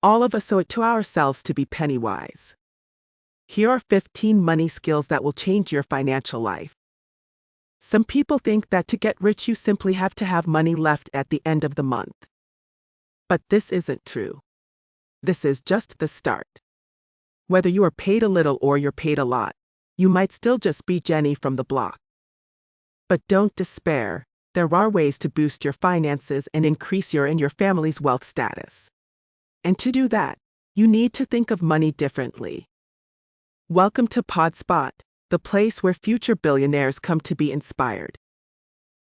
All of us owe it to ourselves to be penny wise. Here are 15 money skills that will change your financial life. Some people think that to get rich you simply have to have money left at the end of the month. But this isn't true. This is just the start. Whether you are paid a little or you're paid a lot, you might still just be Jenny from the block. But don't despair, there are ways to boost your finances and increase your and your family's wealth status. And to do that, you need to think of money differently. Welcome to Podspot, the place where future billionaires come to be inspired.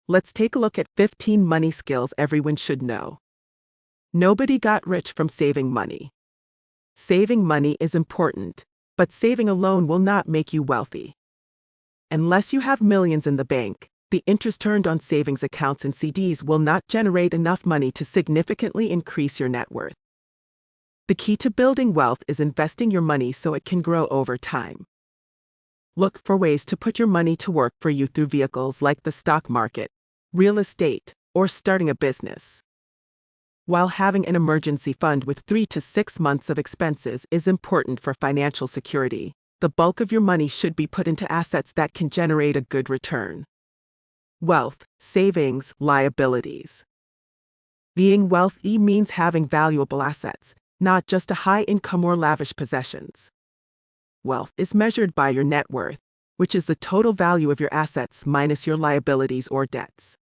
Let's take a look at 15 money skills everyone should know. Nobody got rich from saving money. Saving money is important, but saving alone will not make you wealthy. Unless you have millions in the bank, the interest earned on savings accounts and CDs will not generate enough money to significantly increase your net worth. The key to building wealth is investing your money so it can grow over time. Look for ways to put your money to work for you through vehicles like the stock market, real estate, or starting a business. While having an emergency fund with 3 to 6 months of expenses is important for financial security, the bulk of your money should be put into assets that can generate a good return. Wealth, savings, liabilities. Being wealthy means having valuable assets, not just a high income or lavish possessions. Wealth is measured by your net worth, which is the total value of your assets minus your liabilities or debts.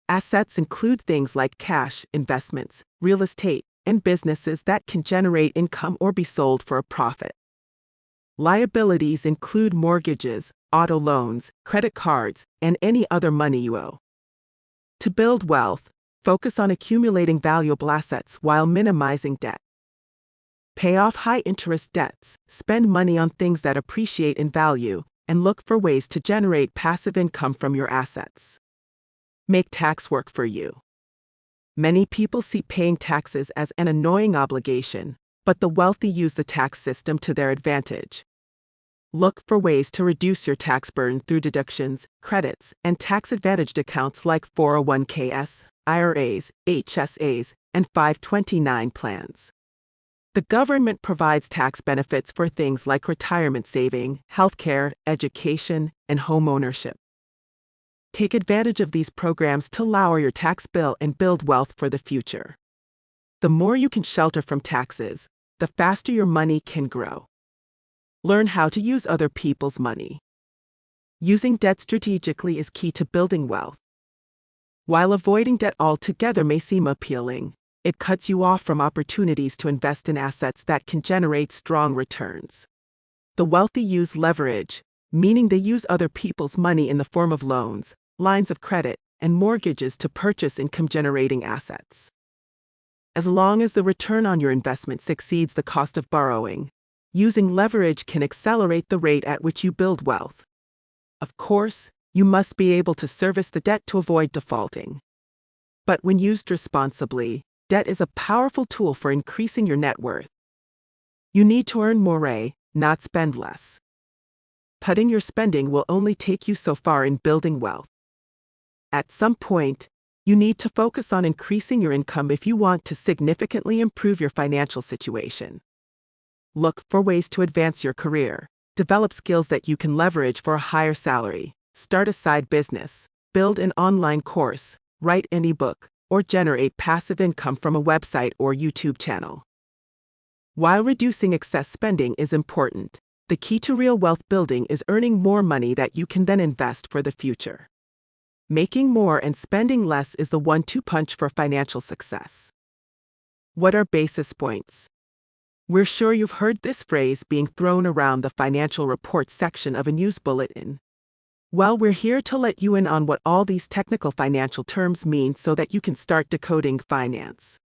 Assets include things like cash, investments, real estate, and businesses that can generate income or be sold for a profit. Liabilities include mortgages, auto loans, credit cards, and any other money you owe. To build wealth, focus on accumulating valuable assets while minimizing debt. Pay off high-interest debts, spend money on things that appreciate in value, and look for ways to generate passive income from your assets. Make tax work for you. Many people see paying taxes as an annoying obligation, but the wealthy use the tax system to their advantage. Look for ways to reduce your tax burden through deductions, credits, and tax-advantaged accounts like 401ks, IRAs, HSAs, and 529 plans. The government provides tax benefits for things like retirement saving, healthcare, education, and home ownership. Take advantage of these programs to lower your tax bill and build wealth for the future. The more you can shelter from taxes, the faster your money can grow. Learn how to use other people's money. Using debt strategically is key to building wealth. While avoiding debt altogether may seem appealing, it cuts you off from opportunities to invest in assets that can generate strong returns. The wealthy use leverage, meaning they use other people's money in the form of loans, lines of credit, and mortgages to purchase income-generating assets. As long as the return on your investment exceeds the cost of borrowing, using leverage can accelerate the rate at which you build wealth. Of course, you must be able to service the debt to avoid defaulting. But when used responsibly, debt is a powerful tool for increasing your net worth. You need to earn more, not spend less. Cutting your spending will only take you so far in building wealth. At some point, you need to focus on increasing your income if you want to significantly improve your financial situation. Look for ways to advance your career, develop skills that you can leverage for a higher salary, start a side business, build an online course, write an ebook, or generate passive income from a website or YouTube channel. While reducing excess spending is important, the key to real wealth building is earning more money that you can then invest for the future. Making more and spending less is the 1-2 punch for financial success. What are basis points? We're sure you've heard this phrase being thrown around the financial reports section of a news bulletin. Well, we're here to let you in on what all these technical financial terms mean so that you can start decoding finance.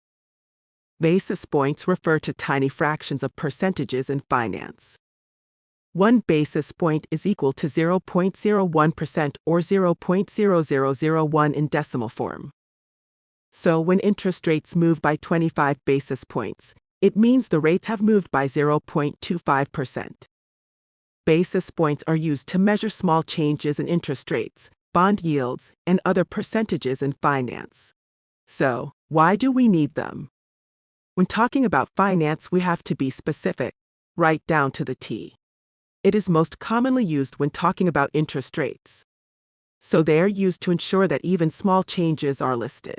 Basis points refer to tiny fractions of percentages in finance. 1 basis point is equal to 0.01% or 0.0001 in decimal form. So when interest rates move by 25 basis points, it means the rates have moved by 0.25%. Basis points are used to measure small changes in interest rates, bond yields, and other percentages in finance. So, why do we need them? When talking about finance, we have to be specific, right down to the T. It is most commonly used when talking about interest rates. So they are used to ensure that even small changes are listed.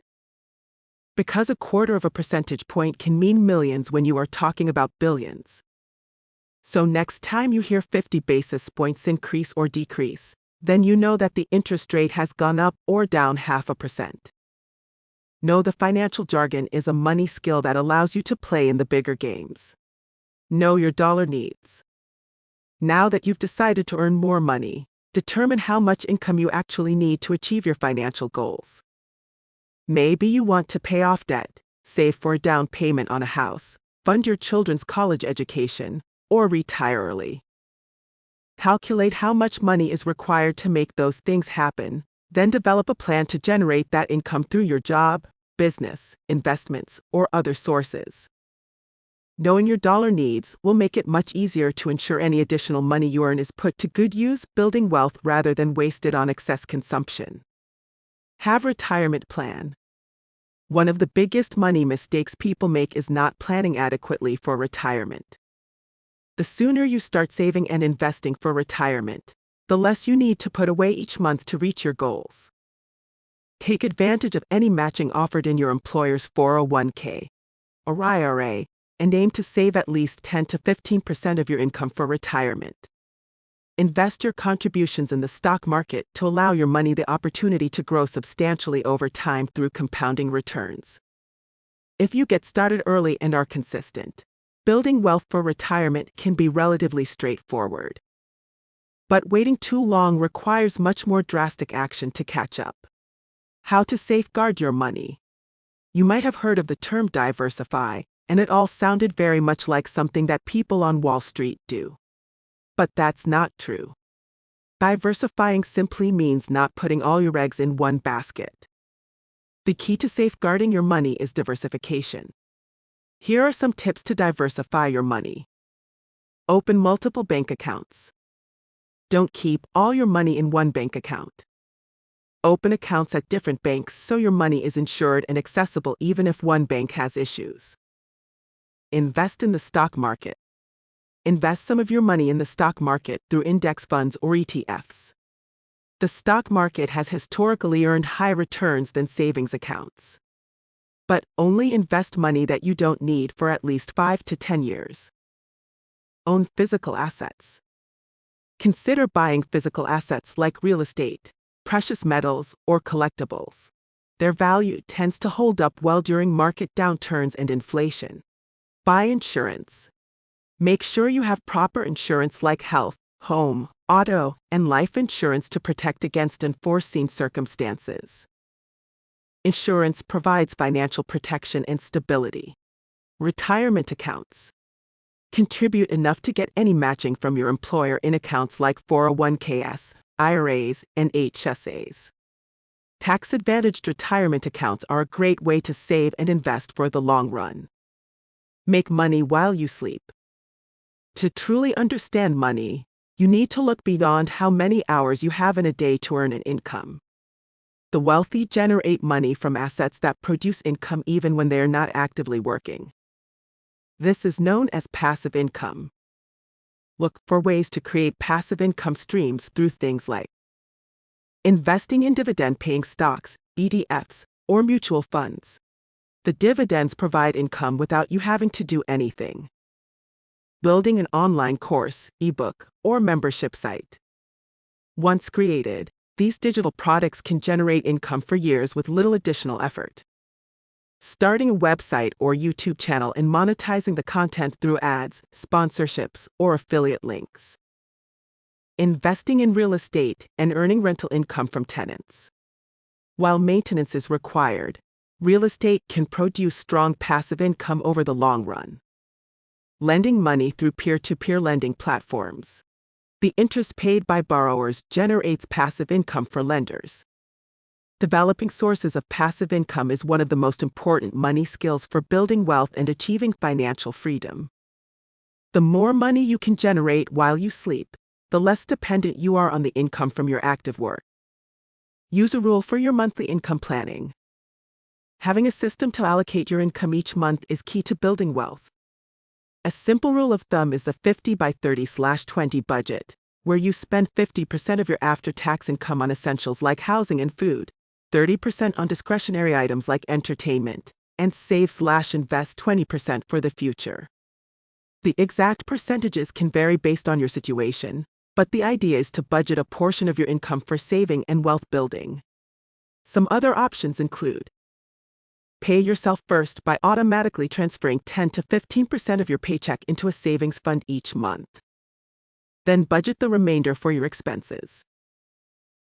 Because a quarter of a percentage point can mean millions when you are talking about billions. So next time you hear 50 basis points increase or decrease, then you know that the interest rate has gone up or down 0.5%. Know the financial jargon is a money skill that allows you to play in the bigger games. Know your dollar needs. Now that you've decided to earn more money, determine how much income you actually need to achieve your financial goals. Maybe you want to pay off debt, save for a down payment on a house, fund your children's college education, or retire early. Calculate how much money is required to make those things happen, then develop a plan to generate that income through your job, business, investments, or other sources. Knowing your dollar needs will make it much easier to ensure any additional money you earn is put to good use building wealth rather than wasted on excess consumption. Have a retirement plan. One of the biggest money mistakes people make is not planning adequately for retirement. The sooner you start saving and investing for retirement, the less you need to put away each month to reach your goals. Take advantage of any matching offered in your employer's 401k or IRA and aim to save at least 10 to 15% of your income for retirement. Invest your contributions in the stock market to allow your money the opportunity to grow substantially over time through compounding returns. If you get started early and are consistent, building wealth for retirement can be relatively straightforward. But waiting too long requires much more drastic action to catch up. How to safeguard your money. You might have heard of the term diversify, and it all sounded very much like something that people on Wall Street do. But that's not true. Diversifying simply means not putting all your eggs in one basket. The key to safeguarding your money is diversification. Here are some tips to diversify your money. Open multiple bank accounts. Don't keep all your money in one bank account. Open accounts at different banks so your money is insured and accessible even if one bank has issues. Invest in the stock market. Invest some of your money in the stock market through index funds or ETFs. The stock market has historically earned higher returns than savings accounts. But only invest money that you don't need for at least 5 to 10 years. Own physical assets. Consider buying physical assets like real estate, precious metals, or collectibles. Their value tends to hold up well during market downturns and inflation. Buy insurance. Make sure you have proper insurance like health, home, auto, and life insurance to protect against unforeseen circumstances. Insurance provides financial protection and stability. Retirement accounts. Contribute enough to get any matching from your employer in accounts like 401ks, IRAs, and HSAs. Tax-advantaged retirement accounts are a great way to save and invest for the long run. Make money while you sleep. To truly understand money, you need to look beyond how many hours you have in a day to earn an income. The wealthy generate money from assets that produce income even when they are not actively working. This is known as passive income. Look for ways to create passive income streams through things like investing in dividend-paying stocks, ETFs, or mutual funds. The dividends provide income without you having to do anything. Building an online course, ebook, or membership site. Once created, these digital products can generate income for years with little additional effort. Starting a website or YouTube channel and monetizing the content through ads, sponsorships, or affiliate links. Investing in real estate and earning rental income from tenants. While maintenance is required, real estate can produce strong passive income over the long run. Lending money through peer-to-peer lending platforms. The interest paid by borrowers generates passive income for lenders. Developing sources of passive income is one of the most important money skills for building wealth and achieving financial freedom. The more money you can generate while you sleep, the less dependent you are on the income from your active work. Use a rule for your monthly income planning. Having a system to allocate your income each month is key to building wealth. A simple rule of thumb is the 50 by 30/20 budget, where you spend 50% of your after-tax income on essentials like housing and food, 30% on discretionary items like entertainment, and save/invest 20% for the future. The exact percentages can vary based on your situation, but the idea is to budget a portion of your income for saving and wealth building. Some other options include: pay yourself first by automatically transferring 10 to 15% of your paycheck into a savings fund each month. Then budget the remainder for your expenses.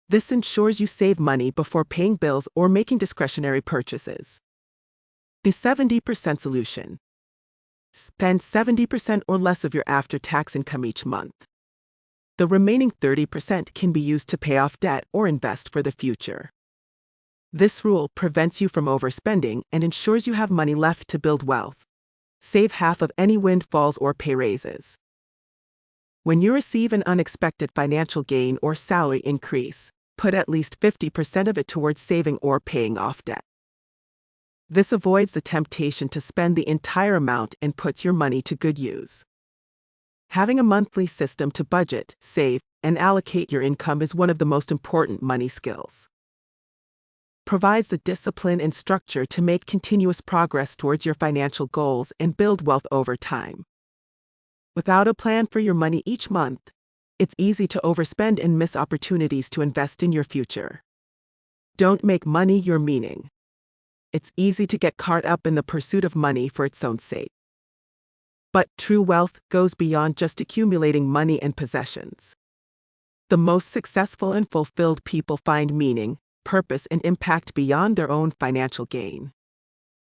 This ensures you save money before paying bills or making discretionary purchases. The 70% solution. Spend 70% or less of your after-tax income each month. The remaining 30% can be used to pay off debt or invest for the future. This rule prevents you from overspending and ensures you have money left to build wealth. Save half of any windfalls or pay raises. When you receive an unexpected financial gain or salary increase, put at least 50% of it towards saving or paying off debt. This avoids the temptation to spend the entire amount and puts your money to good use. Having a monthly system to budget, save, and allocate your income is one of the most important money skills. Provides the discipline and structure to make continuous progress towards your financial goals and build wealth over time. Without a plan for your money each month, it's easy to overspend and miss opportunities to invest in your future. Don't make money your meaning. It's easy to get caught up in the pursuit of money for its own sake. But true wealth goes beyond just accumulating money and possessions. The most successful and fulfilled people find meaning, purpose, and impact beyond their own financial gain.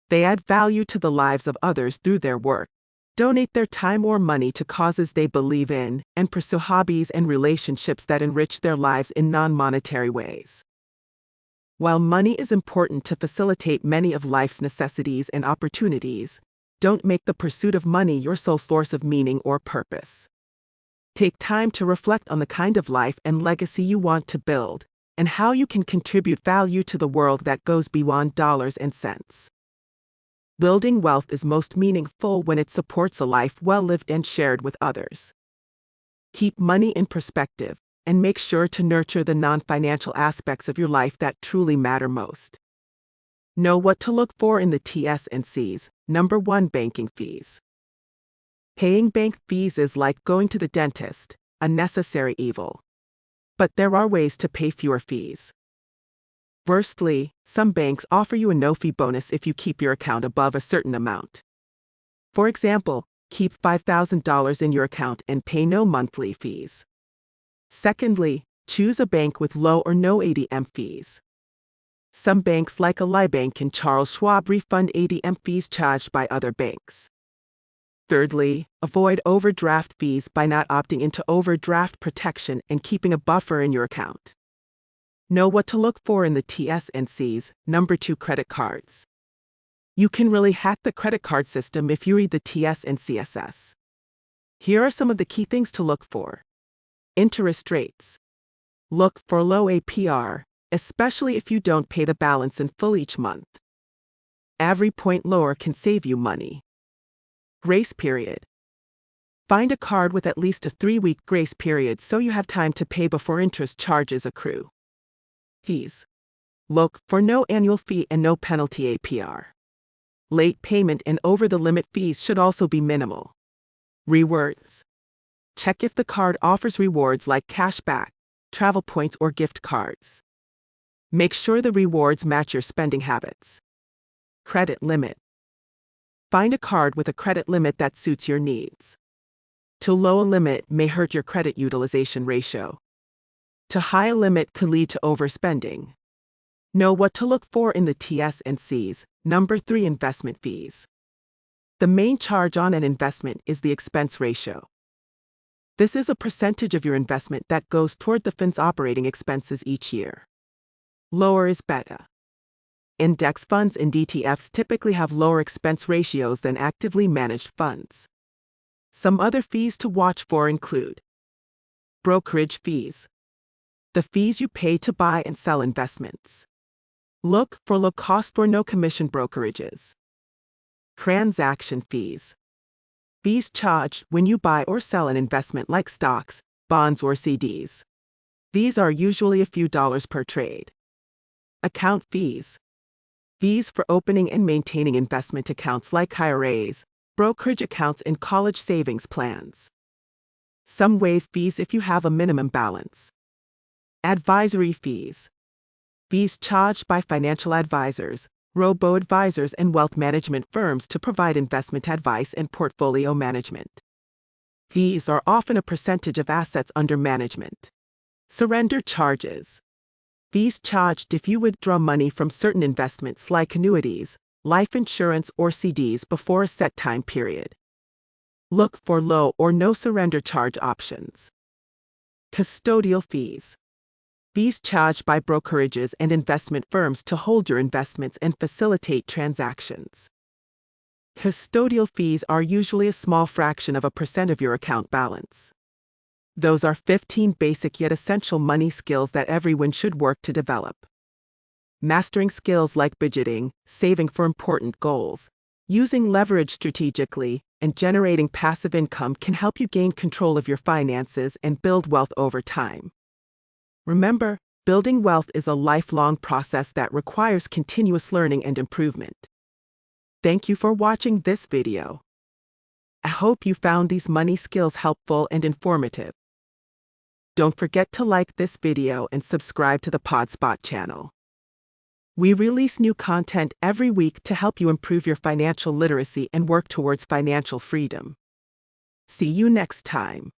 They add value to the lives of others through their work, donate their time or money to causes they believe in, and pursue hobbies and relationships that enrich their lives in non-monetary ways. While money is important to facilitate many of life's necessities and opportunities, don't make the pursuit of money your sole source of meaning or purpose. Take time to reflect on the kind of life and legacy you want to build, and how you can contribute value to the world that goes beyond dollars and cents. Building wealth is most meaningful when it supports a life well lived and shared with others. Keep money in perspective, and make sure to nurture the non-financial aspects of your life that truly matter most. Know what to look for in the T&Cs. Number 1. Banking fees. Paying bank fees is like going to the dentist, a necessary evil. But there are ways to pay fewer fees. Firstly, some banks offer you a no-fee bonus if you keep your account above a certain amount. For example, keep $5,000 in your account and pay no monthly fees. Secondly, choose a bank with low or no ATM fees. Some banks like Ally Bank and Charles Schwab refund ATM fees charged by other banks. Thirdly, avoid overdraft fees by not opting into overdraft protection and keeping a buffer in your account. Know what to look for in the T&Cs. Number 2. Credit cards. You can really hack the credit card system if you read the T&Cs. Here are some of the key things to look for. Interest rates. Look for low APR, especially if you don't pay the balance in full each month. Every point lower can save you money. Grace period. Find a card with at least a 3-week grace period so you have time to pay before interest charges accrue. Fees. Look for no annual fee and no penalty APR. Late payment and over-the-limit fees should also be minimal. Rewards. Check if the card offers rewards like cashback, travel points, or gift cards. Make sure the rewards match your spending habits. Credit limit. Find a card with a credit limit that suits your needs. Too low a limit may hurt your credit utilization ratio. Too high a limit could lead to overspending. Know what to look for in the T&Cs. Number 3. Investment fees. The main charge on an investment is the expense ratio. This is a percentage of your investment that goes toward the fund's operating expenses each year. Lower is better. Index funds and ETFs typically have lower expense ratios than actively managed funds. Some other fees to watch for include brokerage fees, the fees you pay to buy and sell investments. Look for low-cost or no-commission brokerages. Transaction fees. Fees charged when you buy or sell an investment like stocks, bonds, or CDs. These are usually a few dollars per trade. Account fees. Fees for opening and maintaining investment accounts like IRAs, brokerage accounts, and college savings plans. Some waive fees if you have a minimum balance. Advisory fees. Fees charged by financial advisors, robo-advisors, and wealth management firms to provide investment advice and portfolio management. Fees are often a percentage of assets under management. Surrender charges. Fees charged if you withdraw money from certain investments like annuities, life insurance, or CDs before a set time period. Look for low or no surrender charge options. Custodial fees. Fees charged by brokerages and investment firms to hold your investments and facilitate transactions. Custodial fees are usually a small fraction of a percent of your account balance. Those are 15 basic yet essential money skills that everyone should work to develop. Mastering skills like budgeting, saving for important goals, using leverage strategically, and generating passive income can help you gain control of your finances and build wealth over time. Remember, building wealth is a lifelong process that requires continuous learning and improvement. Thank you for watching this video. I hope you found these money skills helpful and informative. Don't forget to like this video and subscribe to the Podspot channel. We release new content every week to help you improve your financial literacy and work towards financial freedom. See you next time.